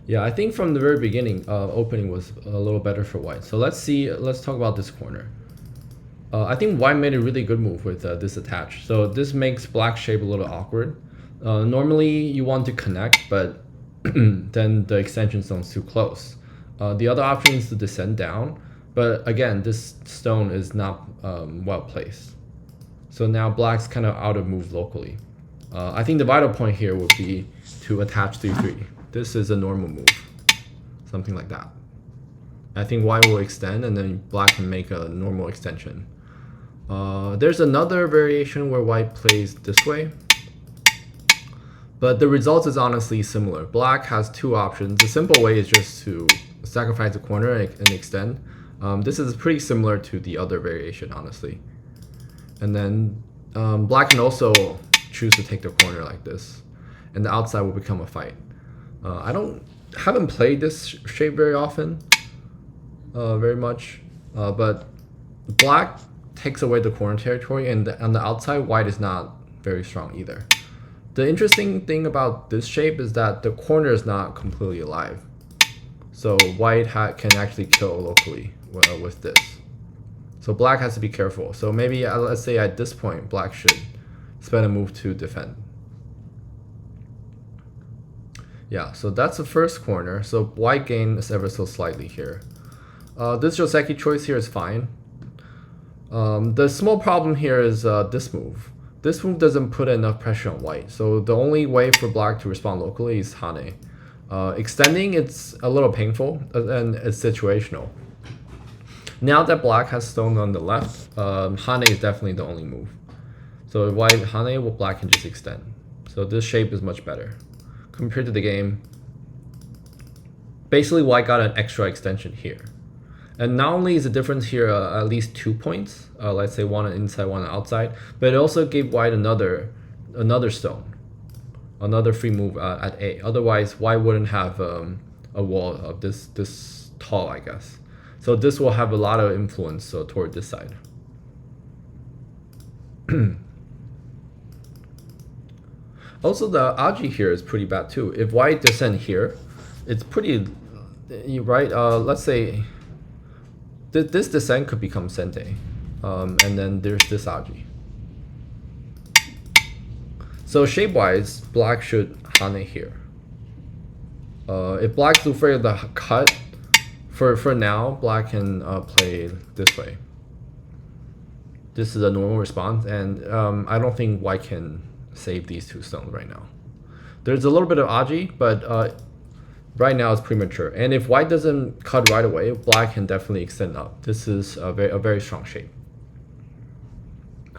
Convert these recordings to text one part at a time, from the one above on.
Yeah, I think from the very beginning, opening was a little better for white. So let's talk about this corner. I think white made a really good move with this attach. So this makes black shape a little awkward. Normally you want to connect, but then the extension stone's too close. The other option is to descend down, but again, this stone is not well placed. So now black's kind of out of move locally. I think the vital point here would be to attach 3-3. This is a normal move, something like that. I think white will extend and then black can make a normal extension. There's another variation where white plays this way, but the result is honestly similar. Black has two options. The simple way is just to sacrifice a corner and extend. This is pretty similar to the other variation, honestly. And then black can also choose to take the corner like this, and the outside will become a fight. I haven't played this shape very often, very much, but black takes away the corner territory, and on the outside, white is not very strong either. The interesting thing about this shape is that the corner is not completely alive. So white can actually kill locally with this. So black has to be careful. So maybe, let's say at this point, black should spend a move to defend. Yeah, so that's the first corner. So white gains ever so slightly here. This Decc choice here is fine. The small problem here is this move. This move doesn't put enough pressure on white, so the only way for black to respond locally is Hane. Extending, it's a little painful, and it's situational. Now that black has stone on the left, Hane is definitely the only move. So if white Hane, well, black can just extend. So this shape is much better. Compared to the game, basically white got an extra extension here. And not only is the difference here at least 2 points, let's say one on inside, one on outside, but it also gave white another stone, another free move at A. Otherwise, white wouldn't have a wall of this tall, I guess. So this will have a lot of influence toward this side. Also, the Aji here is pretty bad too. If white descend here, it's pretty, right? Let's say this descent could become Sente, and then there's this Aji. So shape-wise, black should Hane here. If black's afraid of the cut, for now, black can play this way. This is a normal response, and I don't think white can save these two stones right now. There's a little bit of Aji, but right now it's premature. And if white doesn't cut right away, black can definitely extend up. This is a very strong shape.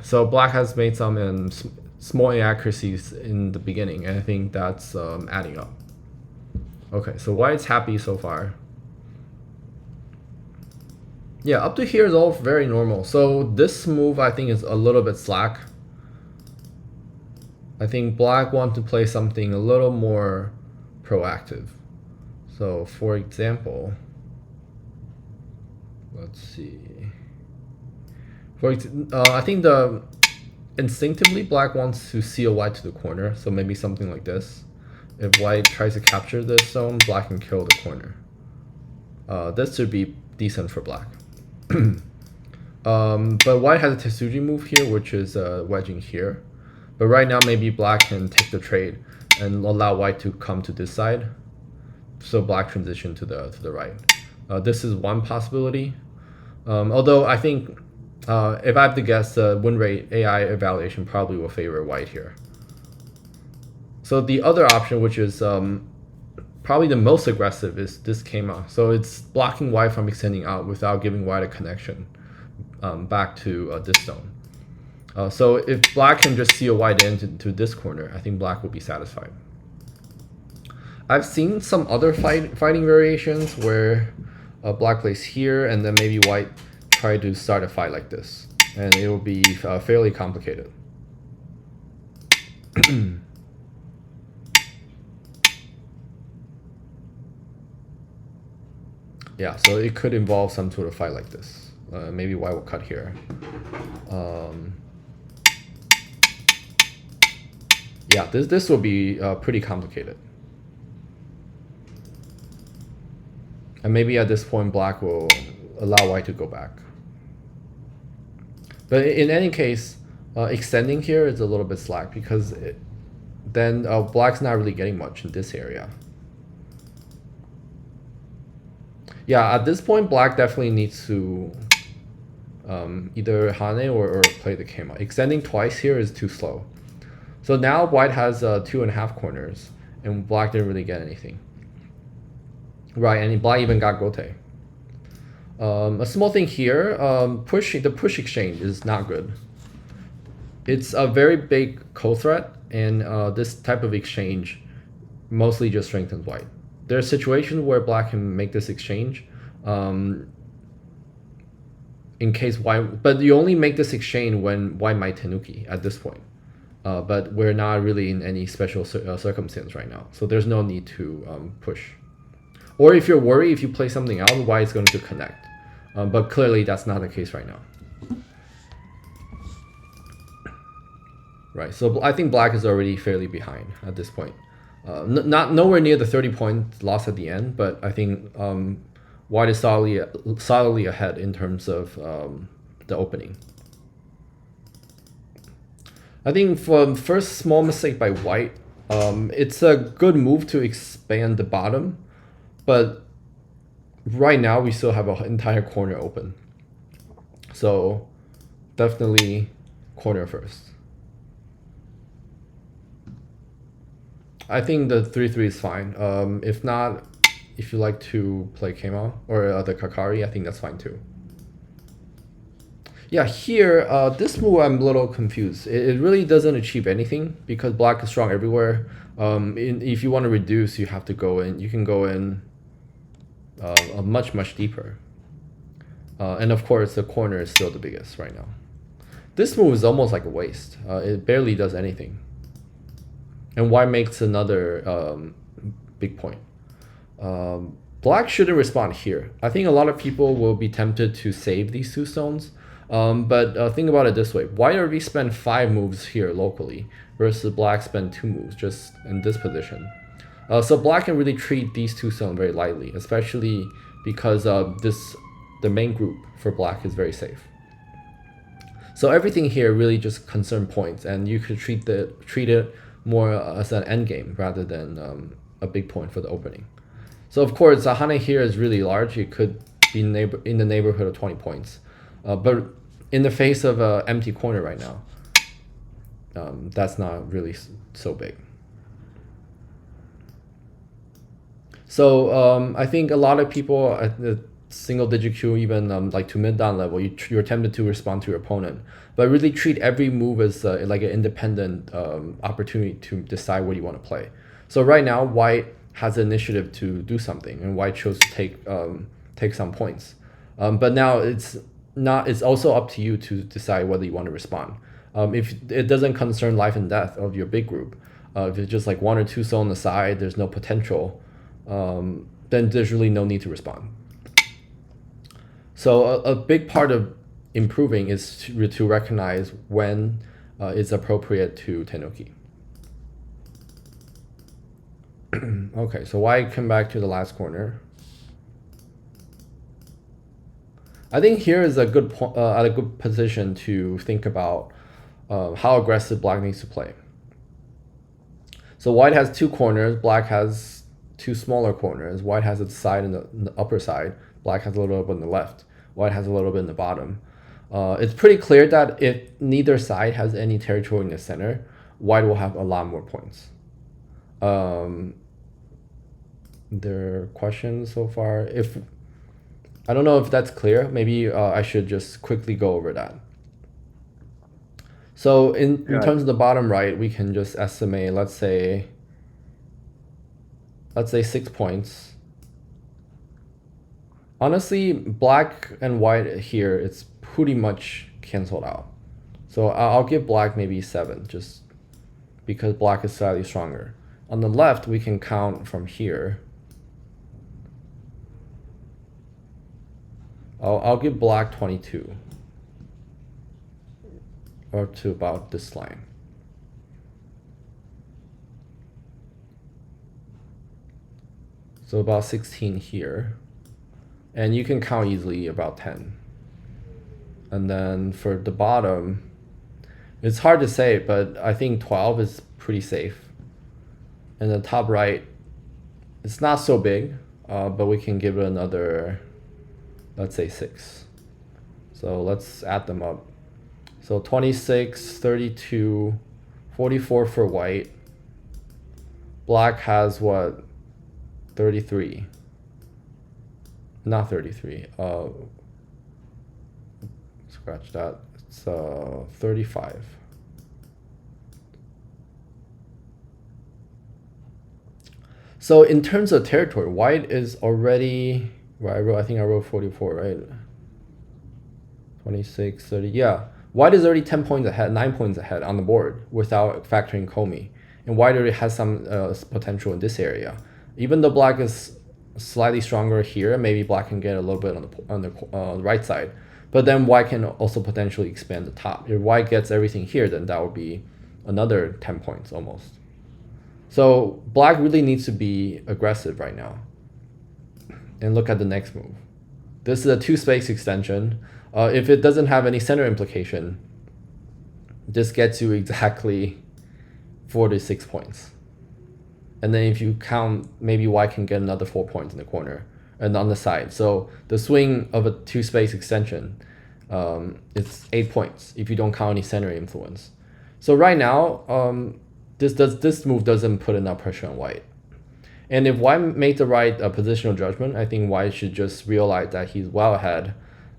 So black has made some small inaccuracies in the beginning, and I think that's adding up. Okay, so white's happy so far. Yeah, up to here is all very normal. So this move I think is a little bit slack. I think black wants to play something a little more proactive. So for example, let's see. I think instinctively black wants to seal white to the corner, so maybe something like this. If white tries to capture this zone, black can kill the corner. This should be decent for black. But white has a Tetsuji move here, which is wedging here. But right now, maybe black can take the trade and allow white to come to this side. So black transition to the right. This is one possibility. Although I think if I have to guess, the win rate AI evaluation probably will favor white here. So the other option, which is probably the most aggressive, is this Keima. So it's blocking white from extending out without giving white a connection back to this zone. So if black can just seal white into this corner, I think black will be satisfied. I've seen some other fighting variations where black plays here and then maybe white try to start a fight like this, and it will be fairly complicated. Yeah, so it could involve some sort of fight like this. Maybe white will cut here. Yeah, this will be pretty complicated. And maybe at this point, black will allow white to go back. But in any case, extending here is a little bit slack because then black's not really getting much in this area. Yeah, at this point, black definitely needs to either Hane or play the Keima. Extending twice here is too slow. So now white has 2.5 corners, and black didn't really get anything. Right, and black even got Gote. A small thing here, the push exchange is not good. It's a very big co-threat, and this type of exchange mostly just strengthens white. There are situations where black can make this exchange in case white, but you only make this exchange when white might tenuki at this point. But we're not really in any special circumstance right now, so there's no need to push. Or if you're worried, if you play something out, white is going to connect. But clearly that's not the case right now. Right, so I think black is already fairly behind at this point. Not nowhere near the 30-point loss at the end, but I think white is solidly ahead in terms of the opening. I think for first small mistake by white, it's a good move to expand the bottom, but right now we still have an entire corner open. So definitely corner first. I think the 3-3 is fine. If not, if you like to play Keima or the Kakari, I think that's fine too. Yeah, here, this move I'm a little confused. It really doesn't achieve anything because black is strong everywhere. If you want to reduce, you have to go in. You can go in much deeper. And of course, the corner is still the biggest right now. This move is almost like a waste. It barely does anything. And white makes another big point. Black shouldn't respond here. I think a lot of people will be tempted to save these two stones. But think about it this way. White already spent 5 moves here locally versus black spent 2 moves just in this position. So black can really treat these two stones very lightly, especially because the main group for black is very safe. So everything here really just concern points, and you could treat it more as an endgame rather than a big point for the opening. So of course, Hane here is really large. It could be in the neighborhood of 20 points. But in the face of an empty corner right now, that's not really so big. So I think a lot of people at the single digit queue, even like to mid down level, you're tempted to respond to your opponent, but really treat every move as like an independent opportunity to decide what you want to play. So right now, white has the initiative to do something, and white chose to take some points. But now it's also up to you to decide whether you want to respond. If it doesn't concern life and death of your big group, if it's just like 1 or 2 so on the side, there's no potential, then there's really no need to respond. So a big part of improving is to recognize when it's appropriate to tenuki. Okay, so white come back to the last corner. I think here is a good position to think about how aggressive black needs to play. So white has 2 corners, black has 2 smaller corners. White has its side in the upper side, black has a little bit on the left. White has a little bit in the bottom. It's pretty clear that if neither side has any territory in the center, white will have a lot more points. There are questions so far. I don't know if that's clear. Maybe I should just quickly go over that. So in terms of the bottom right, we can just estimate, let's say 6 points. Honestly, black and white here, it's pretty much canceled out. So I'll give black maybe 7, just because black is slightly stronger. On the left, we can count from here. I'll give black 22, or to about this line. So about 16 here. and you can count easily about 10. And then for the bottom, it's hard to say, but I think 12 is pretty safe. And the top right, it's not so big, but we can give it another, let's say 6. So let's add them up. So 26, 32, 44 for white. Black has what? 33. Not 33. Scratch that. It's 35. So in terms of territory, white is already, I think I wrote 44, right? 26, 30, yeah. White is already 10 points ahead, 9 points ahead on the board without factoring Comey. And white already has some potential in this area. Even though black is slightly stronger here, maybe black can get a little bit on the right side. But then white can also potentially expand the top. If white gets everything here, then that would be another 10 points almost. So black really needs to be aggressive right now. And look at the next move. This is a 2-space extension. If it doesn't have any center implication, this gets you exactly 4 to 6 points. And then if you count, maybe white can get another 4 points in the corner and on the side. So the swing of a 2-space extension is 8 points if you don't count any center influence. So right now, this move doesn't put enough pressure on white. And if white made the right positional judgment, I think white should just realize that he's well ahead,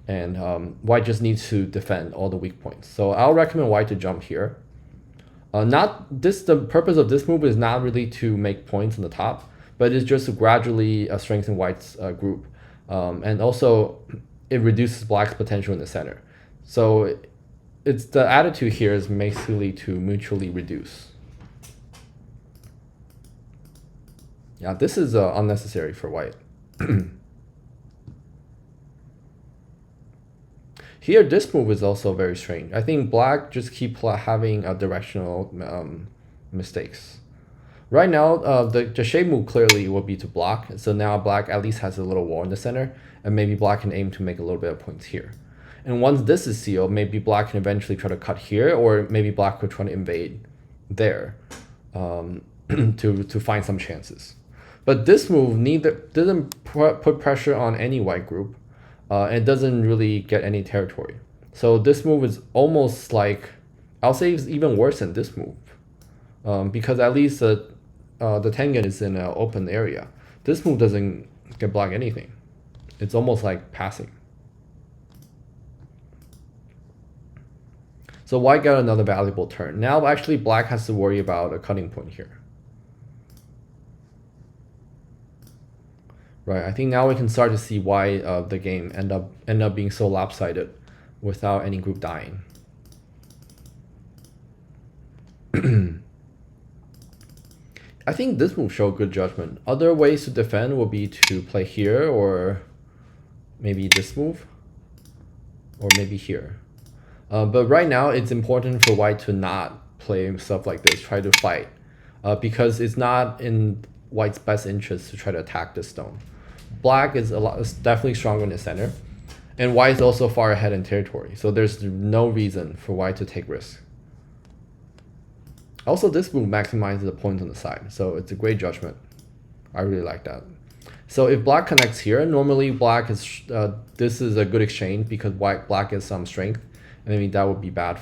and white just needs to defend all the weak points. So I'll recommend white to jump here. The purpose of this move is not really to make points on the top, but it's just to gradually strengthen white's group. And also, it reduces black's potential in the center. So it's the attitude here is basically to mutually reduce. Yeah, this is unnecessary for white. Here, this move is also very strange. I think black just keep having directional mistakes. Right now, the shape move clearly will be to block. So now black at least has a little wall in the center, and maybe black can aim to make a little bit of points here. And once this is sealed, maybe black can eventually try to cut here, or maybe black could try to invade there to find some chances. But this move doesn't put pressure on any white group, and doesn't really get any territory. So this move is almost like, I'll say it's even worse than this move, because at least the tangent is in an open area. This move doesn't get block anything. It's almost like passing. So white got another valuable turn. Now actually black has to worry about a cutting point here. Right, I think now we can start to see why the game end up being so lopsided without any group dying. I think this move showed good judgment. Other ways to defend will be to play here, or maybe this move, or maybe here. But right now it's important for white to not play stuff like this, try to fight, because it's not in white's best interest to try to attack this stone. Black is definitely stronger in the center, and white is also far ahead in territory, so there's no reason for white to take risks. Also, this move maximizes the points on the side, so it's a great judgment. I really like that. So if black connects here, normally black is this is a good exchange because black has some strength, and maybe that would be bad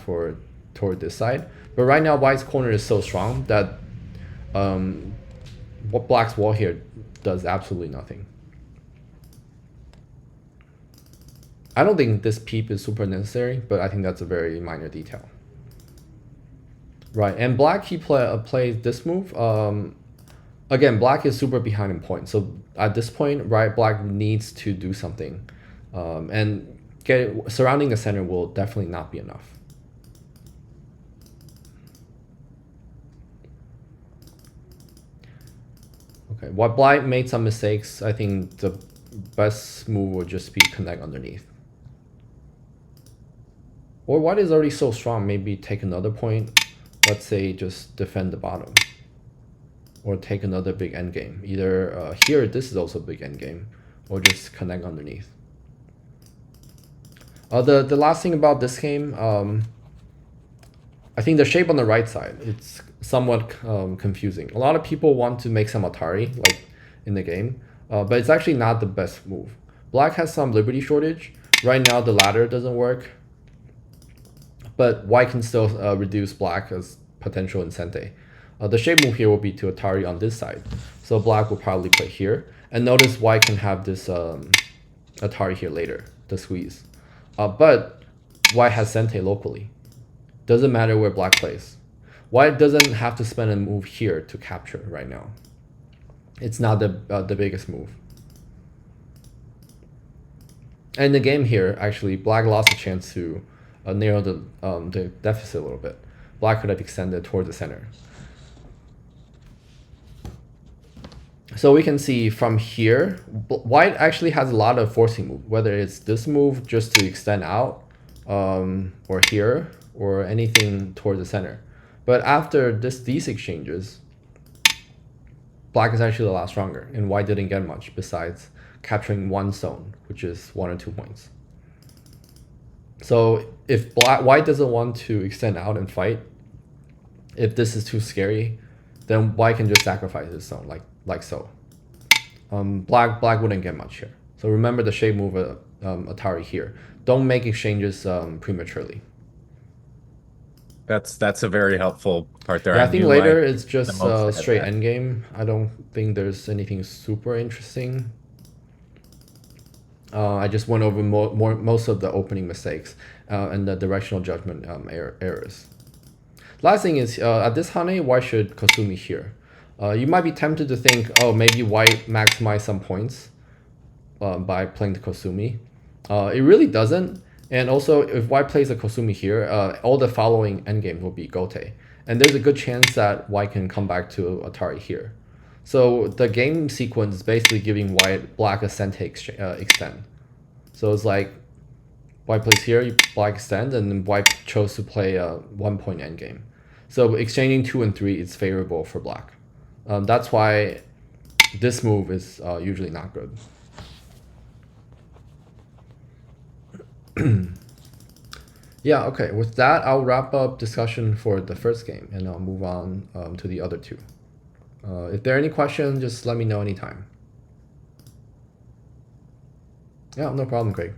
toward this side. But right now, white's corner is so strong that what black's wall here does absolutely nothing. I don't think this peep is super necessary, but I think that's a very minor detail. Right, and black he plays this move. Again, black is super behind in points, so at this point, right, black needs to do something, and surrounding the center will definitely not be enough. Okay, while black made some mistakes, I think the best move would just be connect underneath. Or white is already so strong, maybe take another point. Let's say just defend the bottom. Or take another big endgame. Either here, this is also a big endgame. or just connect underneath. The last thing about this game, I think the shape on the right side, it's somewhat confusing. A lot of people want to make some Atari, like in the game, but it's actually not the best move. Black has some liberty shortage. Right now, the ladder doesn't work, but white can still reduce black as potential incente. The shape move here will be to Atari on this side. So black will probably play here. And notice white can have this Atari here later, the squeeze. But white has sente locally. Doesn't matter where black plays. White doesn't have to spend a move here to capture right now. It's not the biggest move. And in the game here, actually, black lost a chance to narrow the deficit a little bit. Black could have extended toward the center. So we can see from here, white actually has a lot of forcing move, whether it's this move just to extend out, or here, or anything toward the center. But after these exchanges, black is actually a lot stronger, and white didn't get much besides capturing one zone, which is 1 or 2 points. So if white doesn't want to extend out and fight, if this is too scary, then white can just sacrifice this zone like so. Black wouldn't get much here. So remember the shape move Atari here. Don't make exchanges prematurely. That's a very helpful part there. Yeah, I think later it's just straight endgame. I don't think there's anything super interesting. I just went over most of the opening mistakes and the directional judgment errors. Last thing is, at this Hane, white should Kosumi here. You might be tempted to think, oh, maybe white maximize some points by playing the Kosumi. It really doesn't. And also, if white plays a Kosumi here, all the following endgame will be Gote. And there's a good chance that white can come back to Atari here. So the game sequence is basically giving black a sente extend. So it's like white plays here, black extend, and then white chose to play a 1 point endgame. So exchanging 2 and 3 is favorable for black. That's why this move is usually not good. Yeah, okay. With that, I'll wrap up discussion for the first game, and I'll move on to the other two. If there are any questions, just let me know anytime. Yeah, no problem, Craig.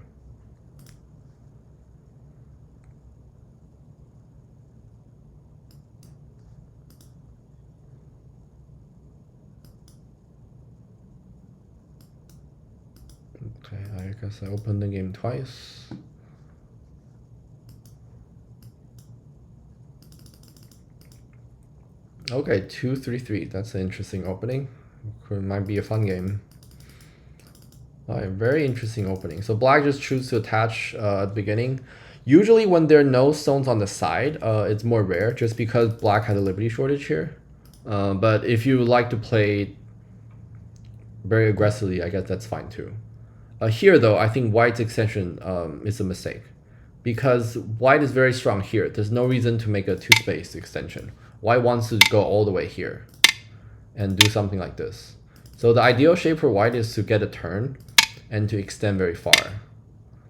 Okay, I guess I opened the game twice. Okay, 2-3-3. That's an interesting opening. It might be a fun game. Alright, very interesting opening. So black just chooses to attach at the beginning. Usually when there are no stones on the side, it's more rare just because black has a liberty shortage here. But if you like to play very aggressively, I guess that's fine too. Here though, I think white's extension is a mistake. Because white is very strong here. There's no reason to make a 2-space extension. White wants to go all the way here and do something like this. So the ideal shape for white is to get a turn and to extend very far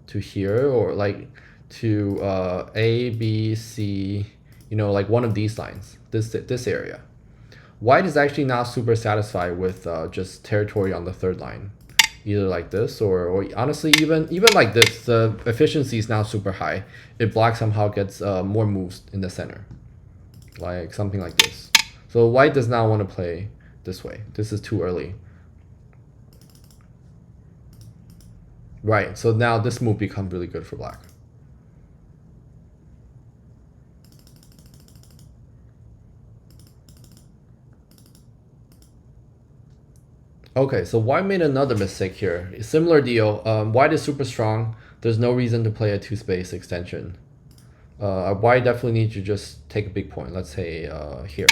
to here, or like to A, B, C, like one of these lines, this area. White is actually not super satisfied with just territory on the third line, either like this or honestly even like this. The efficiency is not super high if black somehow gets more moves in the center, like something like this. So white does not want to play this way. This is too early. Right, so now this move becomes really good for black. Okay, so white made another mistake here. Similar deal. White is super strong. There's no reason to play a 2-space extension. White definitely needs to just take a big point. Let's say here.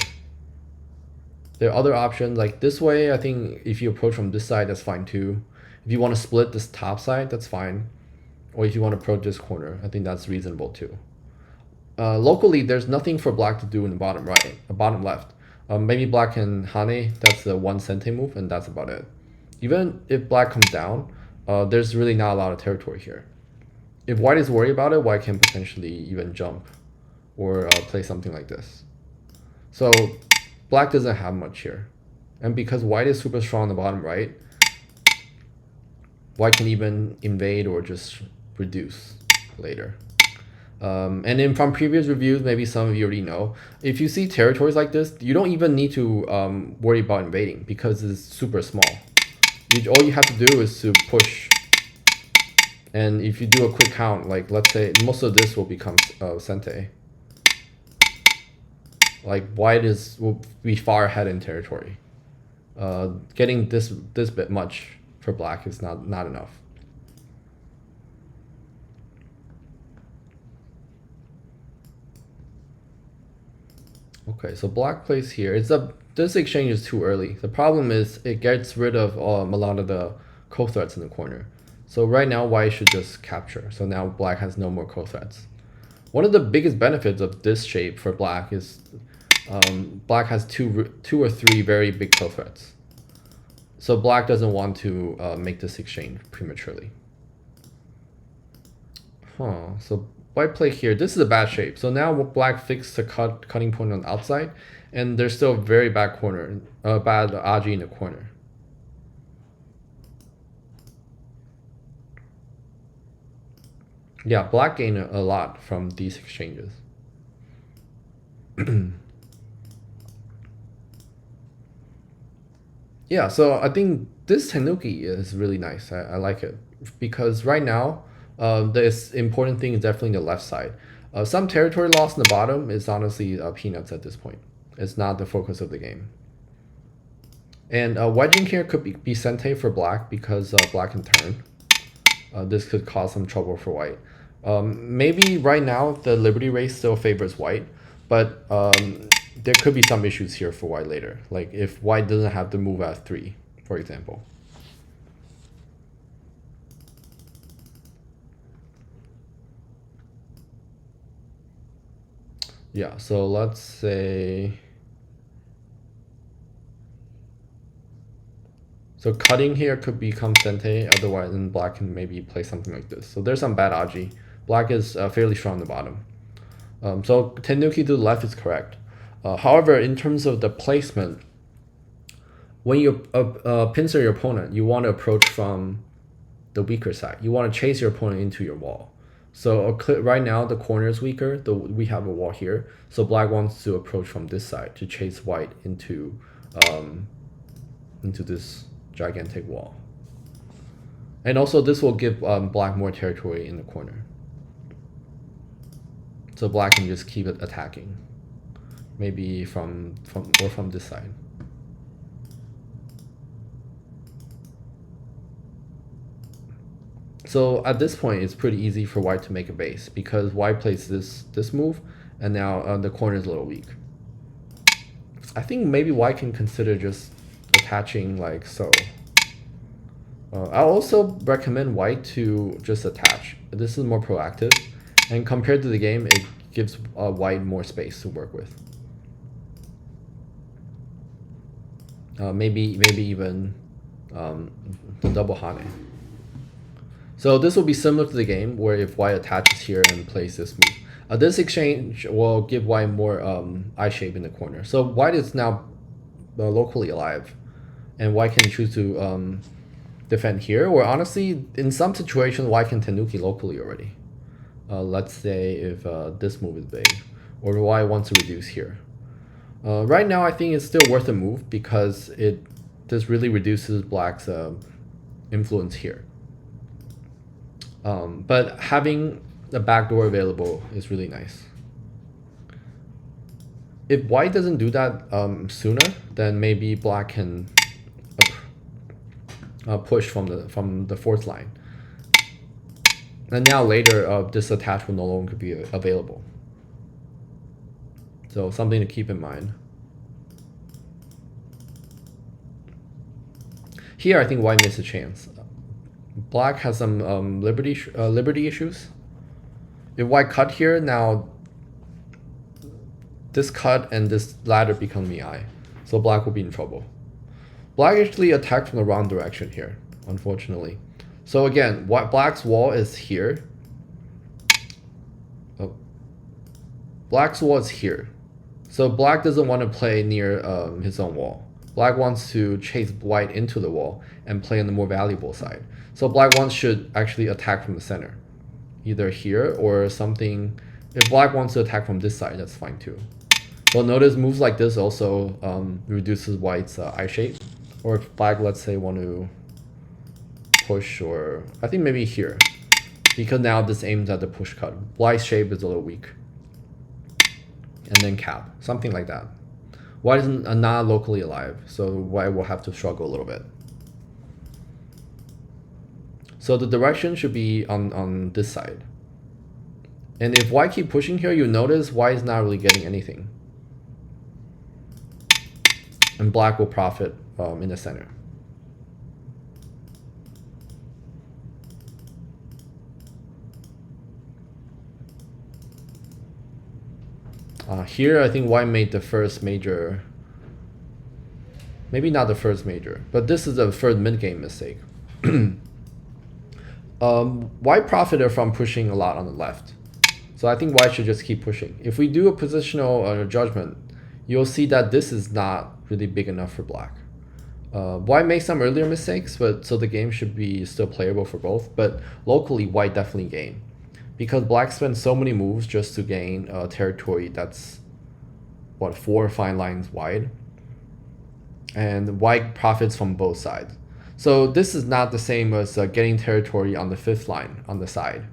There are other options like this way. I think if you approach from this side, that's fine too. If you want to split this top side, that's fine. Or if you want to approach this corner, I think that's reasonable too. Locally, there's nothing for black to do in the bottom right, bottom left. Maybe black can Hane, that's the 1 cente move, and that's about it. even if black comes down, there's really not a lot of territory here. If white is worried about it, white can potentially even jump or play something like this. So black doesn't have much here. And because white is super strong on the bottom right, white can even invade or just reduce later. And then from previous reviews, maybe some of you already know, if you see territories like this, you don't even need to worry about invading because it's super small. All you have to do is to push. And if you do a quick count, like let's say most of this will become Sente. Like white will be far ahead in territory. Getting this bit much for black is not enough. Okay, so black plays here. This exchange is too early. The problem is it gets rid of a lot of the co-threats in the corner. So right now white should just capture. So now black has no more co-threats. One of the biggest benefits of this shape for black is black has two or three very big co-threats. So black doesn't want to make this exchange prematurely. So white play here. This is a bad shape. So now black fixed the cutting point on the outside, and there's still a very bad corner, bad Aji in the corner. Yeah, black gained a lot from these exchanges. Yeah, so I think this Tenuki is really nice. I like it because right now, the important thing is definitely the left side. Some territory loss in the bottom is honestly peanuts at this point. It's not the focus of the game. And wedging here could be Sente for black because black can turn. This could cause some trouble for white. Maybe right now the Liberty race still favors white, but there could be some issues here for white later. Like if white doesn't have to move at 3, for example. Yeah, so let's say... So cutting here could become Sente, otherwise then black can maybe play something like this. So there's some bad Aji. Black is fairly strong on the bottom. So Tenuki to the left is correct. However, in terms of the placement, when you pincer your opponent, you want to approach from the weaker side. You want to chase your opponent into your wall. So right now the corner is weaker. We have a wall here. So black wants to approach from this side to chase white into this gigantic wall. And also this will give black more territory in the corner. So black can just keep it attacking. Maybe from this side. So at this point, it's pretty easy for white to make a base because white plays this move, and now the corner is a little weak. I think maybe white can consider just attaching like so. I also recommend white to just attach. This is more proactive, and compared to the game, it gives white more space to work with. Maybe even the double Hane. So this will be similar to the game where if white attaches here and plays this move. This exchange will give white more eye shape in the corner. So white is now locally alive, and white can choose to defend here, or honestly, in some situations, white can Tenuki locally already. Let's say if this move is big, or white wants to reduce here. Right now, I think it's still worth a move because this really reduces black's influence here. But having the backdoor available is really nice. If white doesn't do that sooner, then maybe black can push from the fourth line. And now later, this attach will no longer be available. So something to keep in mind. Here, I think white missed a chance. Black has some liberty issues. If white cut here, now this cut and this ladder become Miai. So black will be in trouble. Black actually attacked from the wrong direction here, unfortunately. So again, black's wall is here. Oh. Black's wall is here. So black doesn't want to play near his own wall. Black wants to chase white into the wall and play on the more valuable side. So black should actually attack from the center. Either here or something. If black wants to attack from this side, that's fine too. But notice moves like this also reduces white's eye shape. Or if black, let's say, want to push, or I think maybe here. Because now this aims at the push cut. Black's shape is a little weak. And then cap, something like that. White is not locally alive, so white will have to struggle a little bit. So the direction should be on this side. And if white keep pushing here, you notice white is not really getting anything. And black will profit in the center. Here, I think white made the first major, maybe not the first major, but this is the first mid-game mistake. White profited from pushing a lot on the left. So I think white should just keep pushing. If we do a positional judgment, you'll see that this is not really big enough for black. White makes some earlier mistakes, but so the game should be still playable for both. But locally, white definitely gained. Because black spent so many moves just to gain territory that's, what, 4 or 5 lines wide. And white profits from both sides. So this is not the same as getting territory on the 5th line on the side.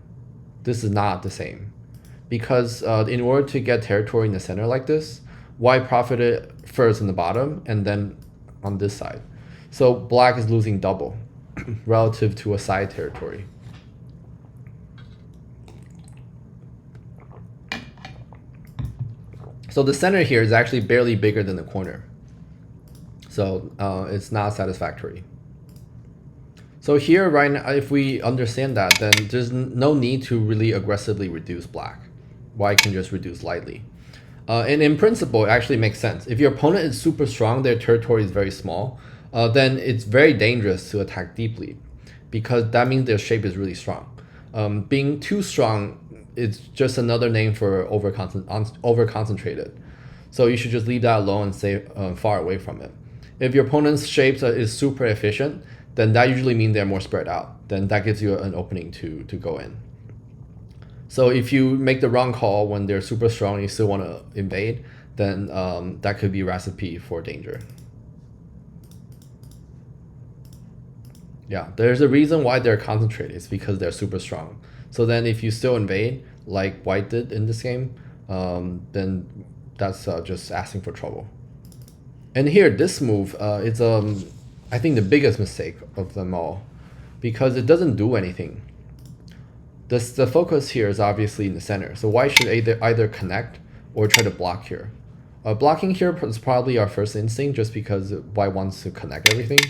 This is not the same. Because in order to get territory in the center like this, white profited first in the bottom and then on this side. So black is losing double relative to a side territory. So the center here is actually barely bigger than the corner. So it's not satisfactory. So here right now, if we understand that, then there's no need to really aggressively reduce black. White can just reduce lightly. And in principle, it actually makes sense. If your opponent is super strong, their territory is very small, then it's very dangerous to attack deeply because that means their shape is really strong. Being too strong, it's just another name for over-concentrated. So you should just leave that alone and stay far away from it. If your opponent's shapes is super efficient, then that usually means they're more spread out. Then that gives you an opening to go in. So if you make the wrong call when they're super strong and you still want to invade, then that could be a recipe for danger. Yeah, there's a reason why they're concentrated. It's because they're super strong. So then if you still invade, like white did in this game, then that's just asking for trouble. And here, this move, it's I think the biggest mistake of them all, because it doesn't do anything. The focus here is obviously in the center. So white should either connect or try to block here. Blocking here is probably our first instinct just because white wants to connect everything.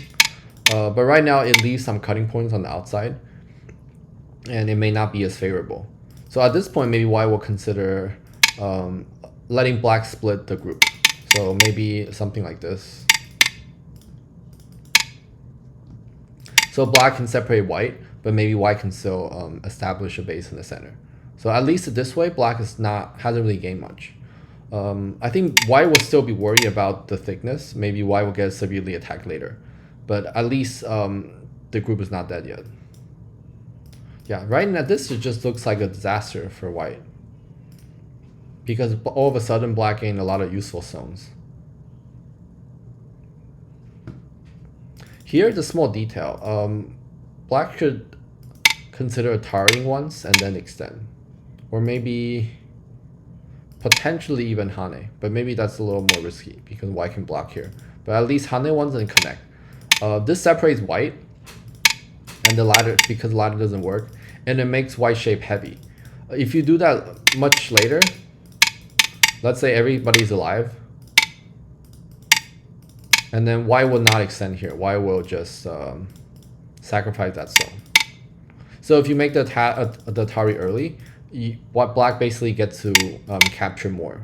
But right now, it leaves some cutting points on the outside. And it may not be as favorable. So at this point, maybe white will consider letting black split the group. So maybe something like this. So black can separate white, but maybe white can still establish a base in the center. So at least this way, black hasn't really gained much. I think white will still be worried about the thickness. Maybe white will get severely attacked later. But at least the group is not dead yet. Yeah, right now this just looks like a disaster for white. Because all of a sudden black gained a lot of useful zones. Here's a small detail. Black should consider tarrying once and then extend. Or maybe potentially even Hane. But maybe that's a little more risky because white can block here. But at least Hane once and connect. This separates white. And the ladder, because the ladder doesn't work, and it makes white shape heavy. If you do that much later, let's say everybody's alive, and then white will not extend here. White will just sacrifice that stone. So if you make the Tari early, black basically gets to capture more.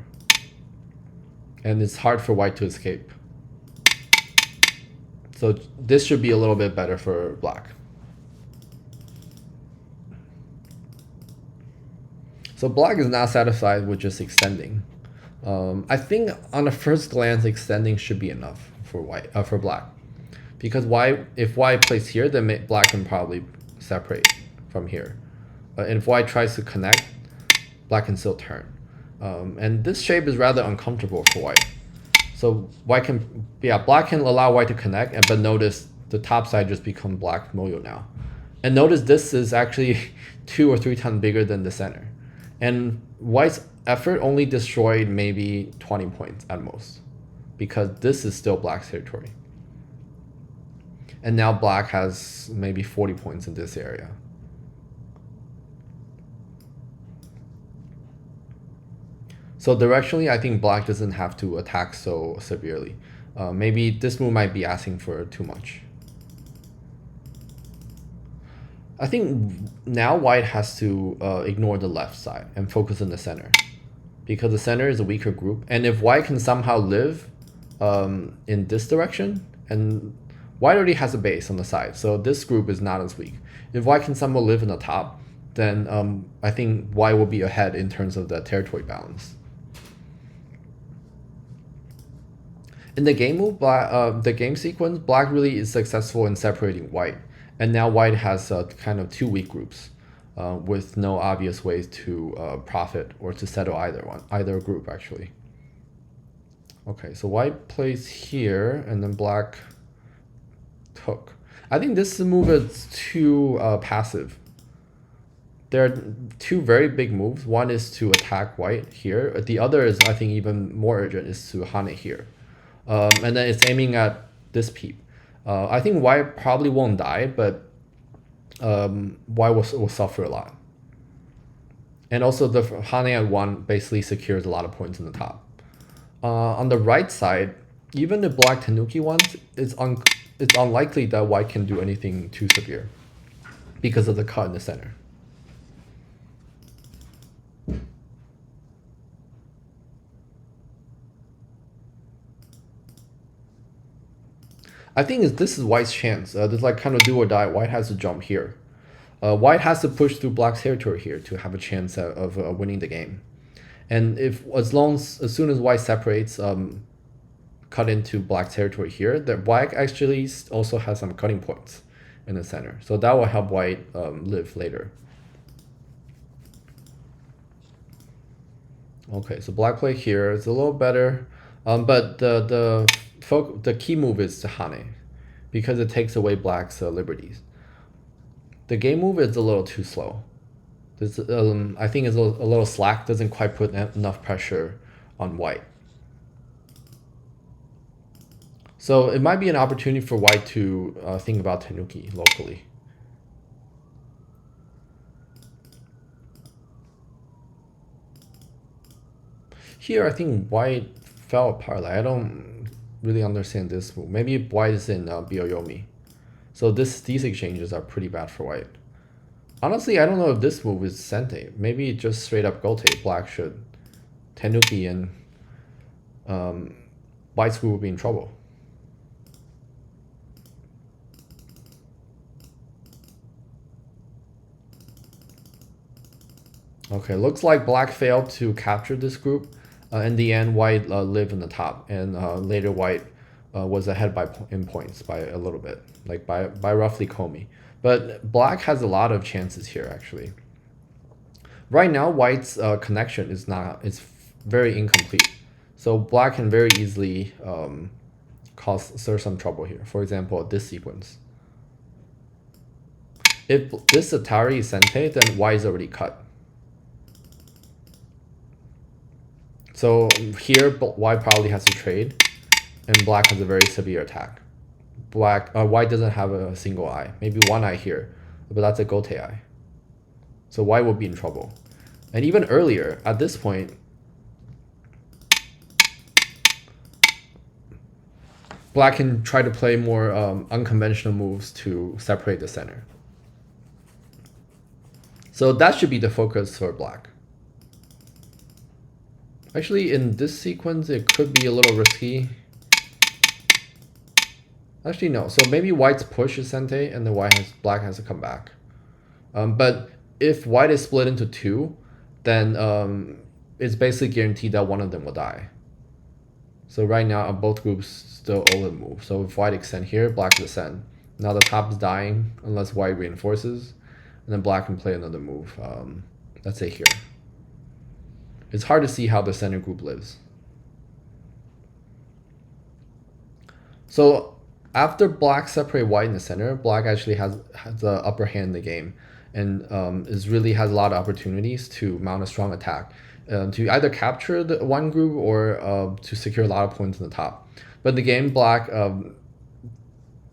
And it's hard for white to escape. So this should be a little bit better for black. So black is not satisfied with just extending. I think on the first glance, extending should be enough for for black, because if white plays here, then black can probably separate from here, and if white tries to connect, black can still turn, and this shape is rather uncomfortable for white. So black can allow white to connect, but notice the top side just become black moyo now, and notice this is actually 2 or 3 times bigger than the center. And white's effort only destroyed maybe 20 points at most, because this is still black's territory. And now black has maybe 40 points in this area. So directionally, I think black doesn't have to attack so severely. Maybe this move might be asking for too much. I think now white has to ignore the left side and focus on the center, because the center is a weaker group. And if white can somehow live in this direction, and white already has a base on the side, so this group is not as weak. If white can somehow live in the top, then I think white will be ahead in terms of the territory balance. In the game move, the game sequence, black really is successful in separating white. And now white has kind of 2 weak groups with no obvious ways to profit or to settle either group actually. Okay, so white plays here and then black took. I think this move is too passive. There are 2 very big moves. One is to attack white here. The other is, I think, even more urgent, is to hane here. And then it's aiming at this peep. I think white probably won't die, but white will suffer a lot. And also the hane at 1 basically secures a lot of points in the top. On the right side, even the black Tanuki ones, it's unlikely that white can do anything too severe because of the cut in the center. I think this is white's chance. There's like kind of do or die. White has to jump here. White has to push through black's territory here to have a chance of winning the game. And as soon as white separates, cut into black territory here, that white actually also has some cutting points in the center. So that will help white live later. Okay, so black play here is a little better, but the key move is the hane, because it takes away black's liberties. The game move is a little too slow. I think it's a little slack, doesn't quite put enough pressure on white. So it might be an opportunity for white to think about Tanuki locally. Here, I think white fell apart. Like, I don't really understand this move. Maybe white is in Byoyomi. So these exchanges are pretty bad for white. Honestly, I don't know if this move is Sente. Maybe just straight up Gote. Black should Tanuki and white's group will be in trouble. Okay, looks like black failed to capture this group. In the end, white lived in the top, and later white was ahead in points by a little bit, like by roughly komi. But black has a lot of chances here actually. Right now, white's connection is very incomplete, so black can very easily cause some trouble here. For example, this sequence. If this Atari is Sente, then white is already cut. So here, white probably has to trade, and black has a very severe attack. White doesn't have a single eye, maybe one eye here, but that's a Gote eye. So white will be in trouble. And even earlier, at this point, black can try to play more unconventional moves to separate the center. So that should be the focus for black. Actually, in this sequence, it could be a little risky. Actually, no. So maybe white's push is sente, and then black has to come back. But if white is split into two, then it's basically guaranteed that one of them will die. So right now, both groups still olive move. So if white extend here, black will ascend. Now the top is dying unless white reinforces, and then black can play another move. Let's say here. It's hard to see how the center group lives. So after black separate white in the center, black actually has the upper hand in the game, and really has a lot of opportunities to mount a strong attack, to either capture the one group or to secure a lot of points in the top. But in the game, black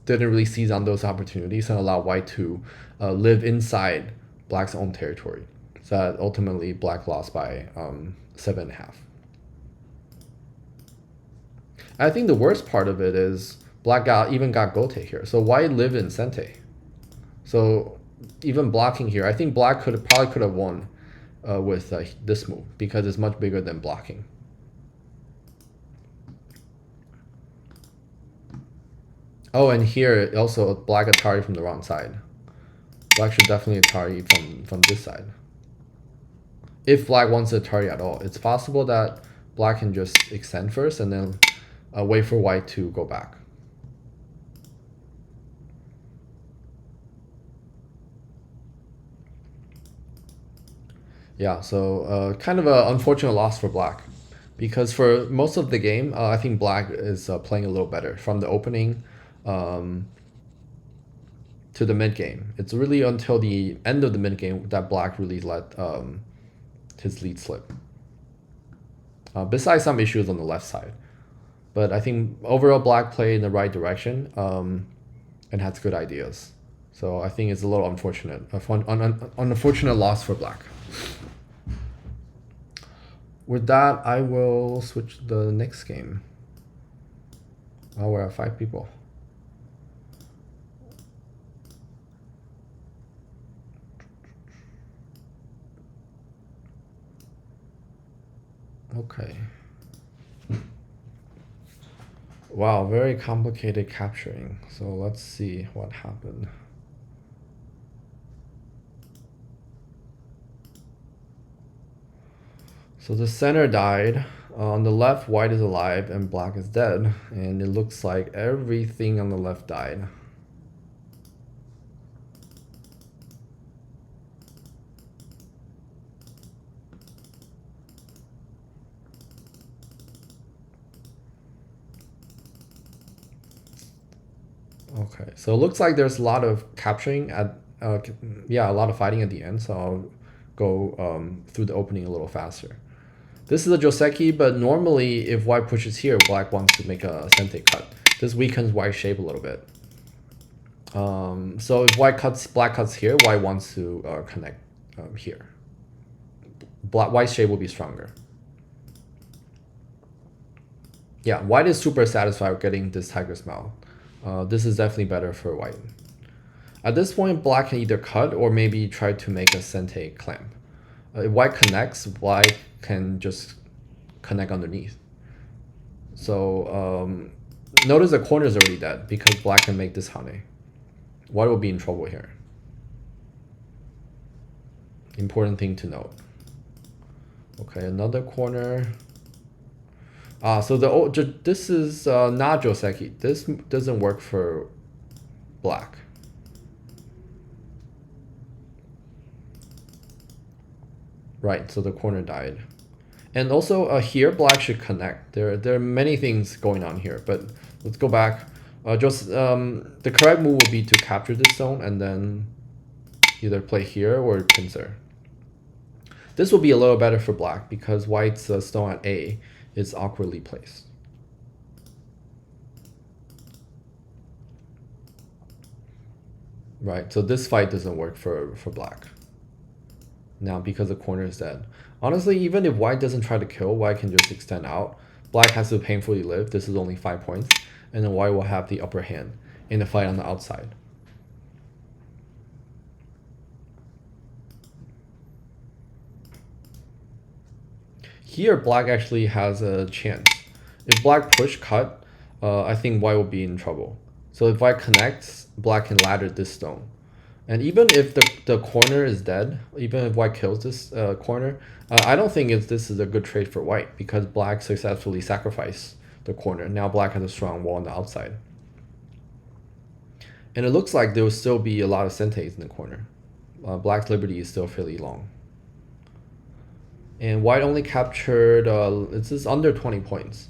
didn't really seize on those opportunities and allow white to live inside black's own territory. So that ultimately black lost by 7.5. I think the worst part of it is black even got gote here. So white lived in sente. So even blocking here, I think black probably could have won with this move because it's much bigger than blocking. Oh, and here also black Atari from the wrong side. Black should definitely Atari from this side. If black wants to Atari at all, it's possible that black can just extend first and then wait for white to go back. Yeah, so kind of an unfortunate loss for black, because for most of the game, I think black is playing a little better from the opening to the mid game. It's really until the end of the mid game that black really let his lead slip. Besides some issues on the left side. But I think overall black played in the right direction and has good ideas. So I think it's a little unfortunate. An unfortunate loss for black. With that, I will switch to the next game. Oh, we're at 5 people. Okay. Wow, very complicated capturing. So let's see what happened. So the center died. On the left, white is alive and black is dead. And it looks like everything on the left died. Okay, so it looks like there's a lot of capturing at, a lot of fighting at the end. So I'll go through the opening a little faster. This is a Joseki, but normally if white pushes here, black wants to make a sente cut. This weakens white's shape a little bit. So if black cuts here, white wants to connect here. White's shape will be stronger. Yeah, white is super satisfied with getting this tiger's mouth. This is definitely better for white. At this point, black can either cut or maybe try to make a sente clamp. If white connects, white can just connect underneath. So notice the corner is already dead because black can make this hane. White will be in trouble here. Important thing to note. Okay, another corner. So this is not Joseki. This doesn't work for black. Right, so the corner died. And also here, black should connect. There are many things going on here, but let's go back. The correct move would be to capture this zone and then either play here or pincer. This will be a little better for black because white's stone at A is awkwardly placed. Right, so this fight doesn't work for black. Now because the corner is dead. Honestly, even if white doesn't try to kill, white can just extend out. Black has to painfully live. This is only 5 points. And then white will have the upper hand in the fight on the outside. Here, black actually has a chance. If black push cut, I think white will be in trouble. So if white connects, black can ladder this stone. And even if the corner is dead, even if white kills this corner, I don't think this is a good trade for white because black successfully sacrificed the corner. Now black has a strong wall on the outside. And it looks like there will still be a lot of centes in the corner. Black's liberty is still fairly long. And white only captured, it's just under 20 points.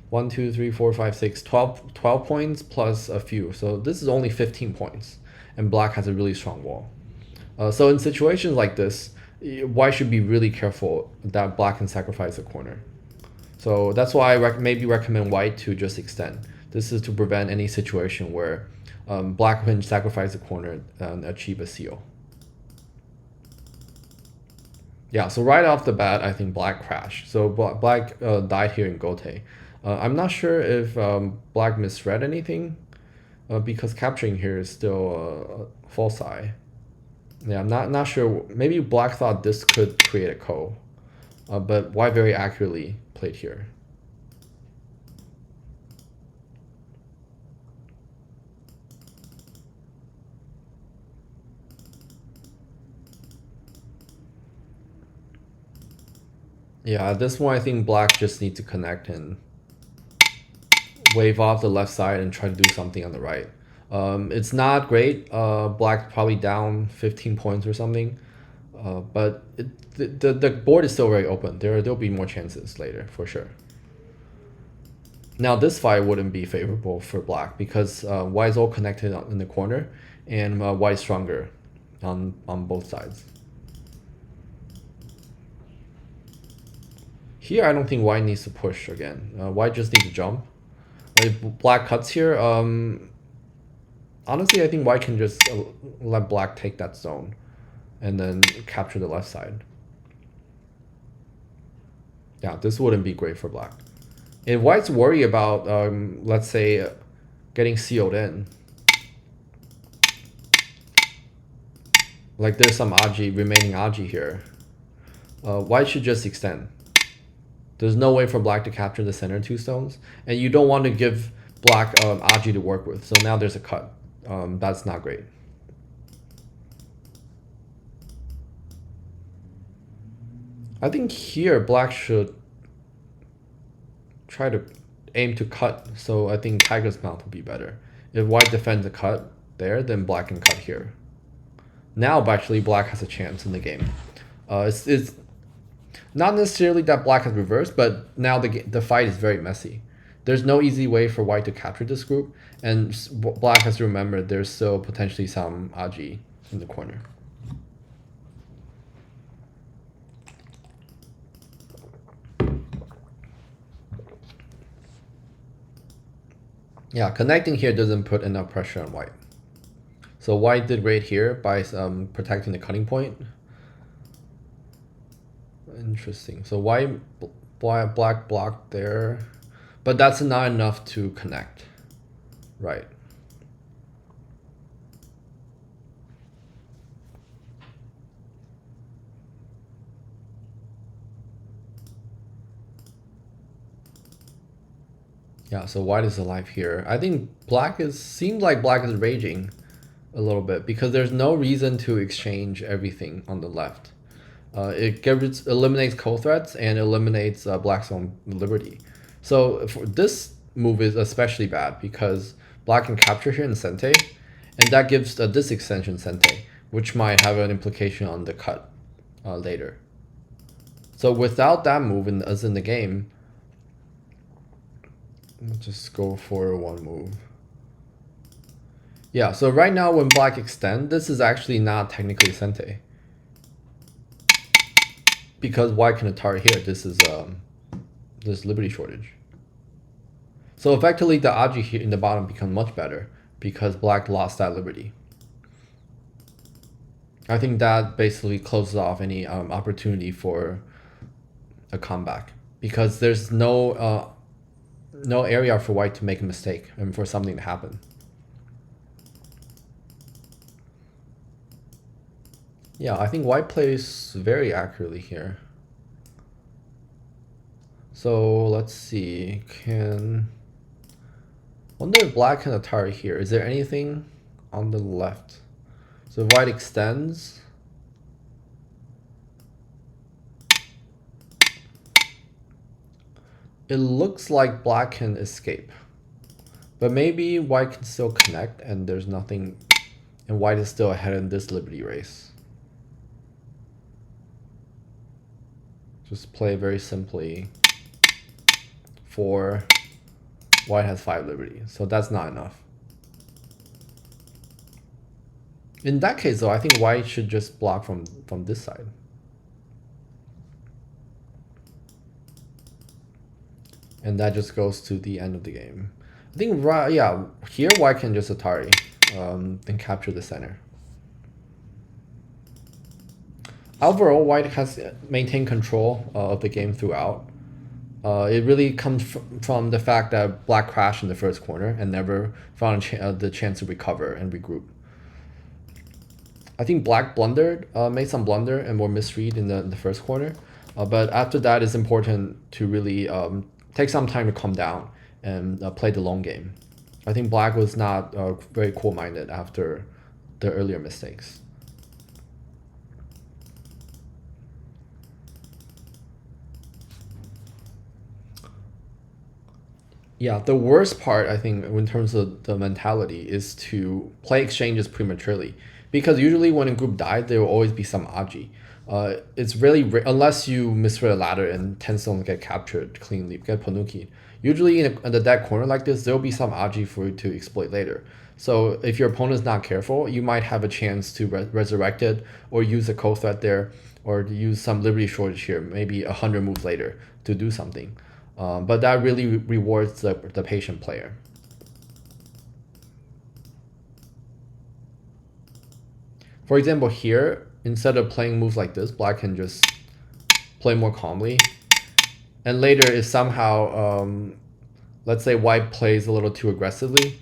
1, 2, 3, 4, 5, 6, 12 points plus a few. So this is only 15 points. And black has a really strong wall. So in situations like this, white should be really careful that black can sacrifice the corner. So that's why I maybe recommend white to just extend. This is to prevent any situation where black can sacrifice the corner and achieve a seal. Yeah, so right off the bat, I think black crashed. So black died here in Gote. I'm not sure if black misread anything because capturing here is still false eye. Yeah, I'm not sure. Maybe black thought this could create a ko, but white very accurately played here. Yeah, at this one I think black just needs to connect and wave off the left side and try to do something on the right. It's not great. Black probably down 15 points or something. But the board is still very open. There'll be more chances later for sure. Now this fight wouldn't be favorable for black because white is all connected in the corner and white is stronger on both sides. Here I don't think white needs to push again. White just needs to jump. If black cuts here, honestly I think white can just let black take that zone and then capture the left side. Yeah, this wouldn't be great for black. If white's worried about, let's say, getting sealed in, like there's some remaining aji here, white should just extend. There's no way for black to capture the center two stones, and you don't want to give black aji to work with. So now there's a cut. That's not great. I think here black should try to aim to cut. So I think tiger's mouth would be better. If white defends a cut there, then black can cut here. Now actually black has a chance in the game. It's not necessarily that black has reversed, but now the fight is very messy. There's no easy way for white to capture this group, and black has to remember there's still potentially some aji in the corner. Yeah, connecting here doesn't put enough pressure on white. So white did great here by protecting the cutting point. Interesting. So white, black blocked there, but that's not enough to connect, right? Yeah, so white is alive here. I think seems like black is raging a little bit because there's no reason to exchange everything on the left. It eliminates co-threats and eliminates black's own liberty. So this move is especially bad because black can capture here in sente, and that gives this extension sente, which might have an implication on the cut later. So without that move as in the game, let's just go for one move. Yeah, so right now when black extend, this is actually not technically sente. Because white can attack here, this is this liberty shortage. So effectively the aji here in the bottom becomes much better because black lost that liberty. I think that basically closes off any opportunity for a comeback because there's no area for white to make a mistake and for something to happen. Yeah, I think white plays very accurately here. So let's see, Wonder if black can Atari here. Is there anything on the left? So if white extends. It looks like black can escape. But maybe white can still connect and there's nothing, and white is still ahead in this liberty race. Just play very simply. 4, white has 5 liberty, so that's not enough. In that case though, I think white should just block from this side. And that just goes to the end of the game. I think, yeah, here white can just Atari, and capture the center. Overall, white has maintained control of the game throughout. It really comes from the fact that black crashed in the first corner and never found the chance to recover and regroup. I think black blundered, made some blunder and were misread in the first corner. But after that, it's important to really take some time to calm down and play the long game. I think black was not very cool-minded after the earlier mistakes. Yeah, the worst part, I think, in terms of the mentality is to play exchanges prematurely. Because usually when a group dies, there will always be some Aji. It's really, unless you misread a ladder and 10 stones get captured cleanly, get Panuki. Usually in the dead corner like this, there will be some Aji for you to exploit later. So if your opponent's not careful, you might have a chance to resurrect it or use a cold threat there or use some liberty shortage here, maybe 100 moves later to do something. But that really rewards the patient player. For example, here, instead of playing moves like this, black can just play more calmly. And later, if somehow, let's say white plays a little too aggressively,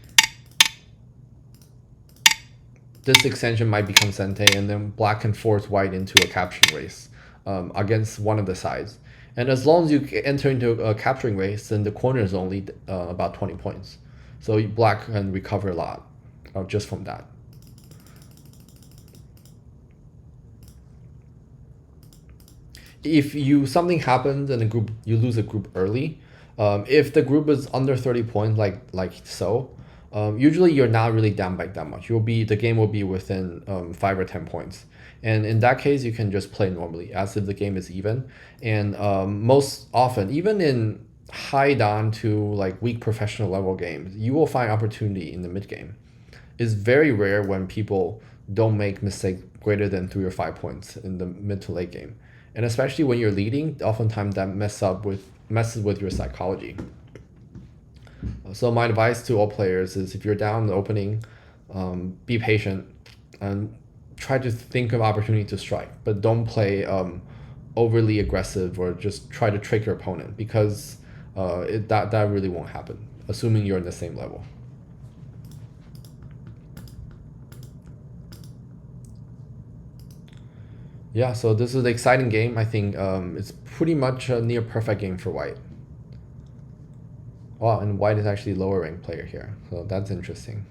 this extension might become Sente, and then black can force white into a capturing race against one of the sides. And as long as you enter into a capturing race, then the corner is only about 20 points. So black can recover a lot just from that. If something happens in a group, you lose a group early. If the group is under 30 points, like so, usually you're not really down by that much. The game will be within 5 or 10 points. And in that case, you can just play normally as if the game is even. And most often, even in high down to like weak professional level games, you will find opportunity in the mid game. It's very rare when people don't make mistakes greater than 3 or 5 points in the mid to late game. And especially when you're leading, oftentimes that messes with your psychology. So my advice to all players is if you're down in the opening, be patient and try to think of opportunity to strike, but don't play overly aggressive or just try to trick your opponent, because that really won't happen, assuming you're in the same level. Yeah, so this is an exciting game. I think it's pretty much a near perfect game for white. Wow, and white is actually lower ranked player here, so that's interesting.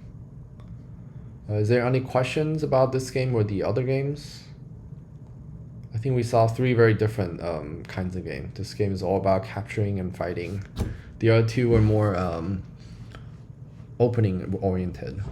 Is there any questions about this game or the other games? I think we saw 3 very different kinds of games. This game is all about capturing and fighting. The other 2 were more opening oriented.